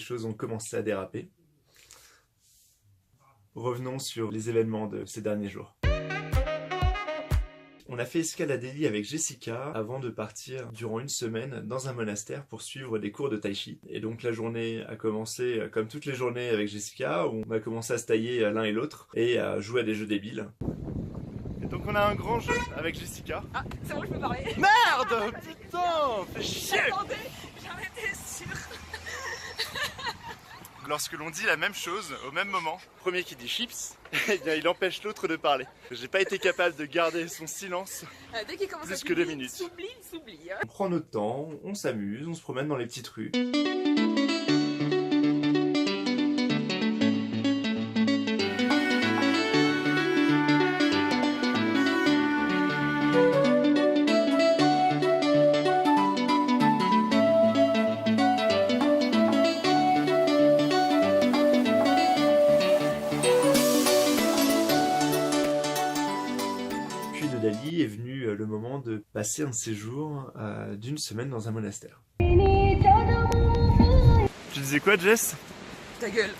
choses ont commencé à déraper. Revenons sur les événements de ces derniers jours. On a fait escale à Delhi avec Jessica avant de partir durant une semaine dans un monastère pour suivre des cours de tai chi. Et donc la journée a commencé comme toutes les journées avec Jessica, où on a commencé à se tailler l'un et l'autre et à jouer à des jeux débiles. Et donc on a un grand jeu avec Jessica. Ah, c'est bon, je peux parler. Merde, putain, fais chier. Attendez, j'en étais sûre. Lorsque l'on dit la même chose au même moment, le premier qui dit chips, eh bien il empêche l'autre de parler. J'ai pas été capable de garder son silence Dès qu'il commence plus à que 2 minutes. il s'oublie. Hein. On prend notre temps, on s'amuse, on se promène dans les petites rues. De Dali est venu le moment de passer un séjour d'une semaine dans un monastère. Tu disais quoi, Jess? Ta gueule.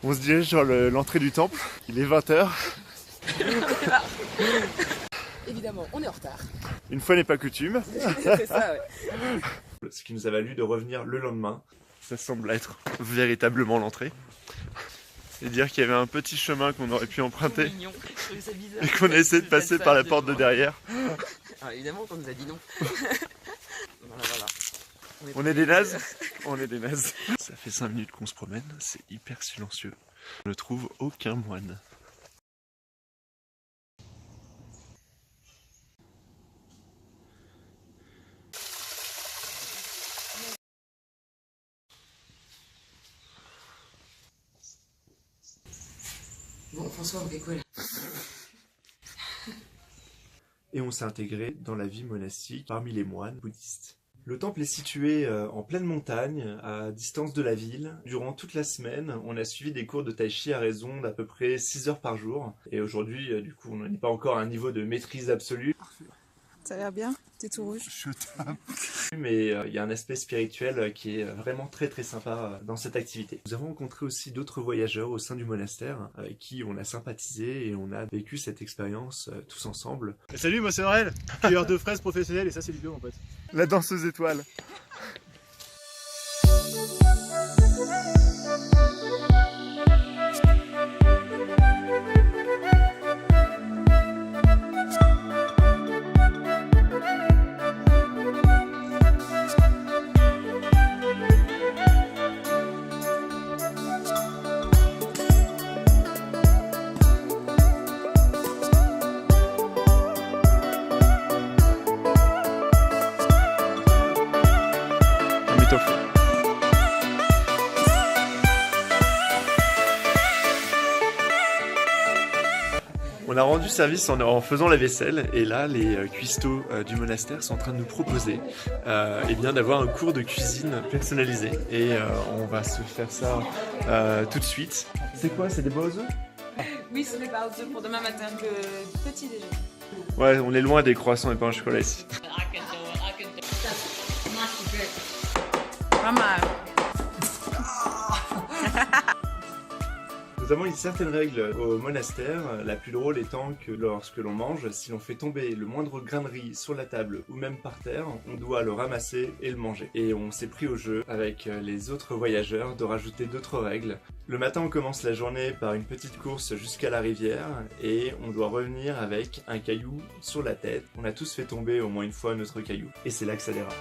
On se dirige sur l'entrée du temple, il est 20h. Évidemment, on est en retard. Une fois n'est pas coutume. C'est ça, ouais. Ce qui nous a valu de revenir le lendemain. Ça semble être véritablement l'entrée. Et dire qu'il y avait un petit chemin qu'on aurait pu emprunter Mignon. Je trouvais ça bizarre. et qu'on a essayé de passer par la porte de derrière. Ah, évidemment qu'on nous a dit non. Voilà. On est des nazes. On est des nazes. Ça fait 5 minutes qu'on se promène, c'est hyper silencieux. On ne trouve aucun moine. Bon, François, on fait quoi là? Et on s'est intégré dans la vie monastique parmi les moines bouddhistes. Le temple est situé en pleine montagne, à distance de la ville. Durant toute la semaine, on a suivi des cours de tai chi à raison d'à peu près 6 heures par jour. Et aujourd'hui, du coup, on n'en est pas encore à un niveau de maîtrise absolue. Ça a l'air bien? T'es tout rouge. Je tape. Mais il y a un aspect spirituel qui est vraiment très très sympa dans cette activité. Nous avons rencontré aussi d'autres voyageurs au sein du monastère avec qui on a sympathisé et on a vécu cette expérience tous ensemble. Salut, moi c'est Noël, cueilleur de fraises professionnel et ça c'est du bio en fait. La danseuse étoile. On a rendu service en faisant la vaisselle et là les cuistots du monastère sont en train de nous proposer eh bien d'avoir un cours de cuisine personnalisé et on va se faire ça tout de suite. C'est quoi? C'est des baozi? Oui, c'est des baozi pour demain matin, le petit déjeuner. Ouais, on est loin des croissants et pain au chocolat ici. Pas mal. Nous avons une certaine règle au monastère, la plus drôle étant que lorsque l'on mange, si l'on fait tomber le moindre grain de riz sur la table ou même par terre, on doit le ramasser et le manger. Et on s'est pris au jeu avec les autres voyageurs de rajouter d'autres règles. Le matin on commence la journée par une petite course jusqu'à la rivière et on doit revenir avec un caillou sur la tête. On a tous fait tomber au moins une fois notre caillou et c'est là que ça dérape.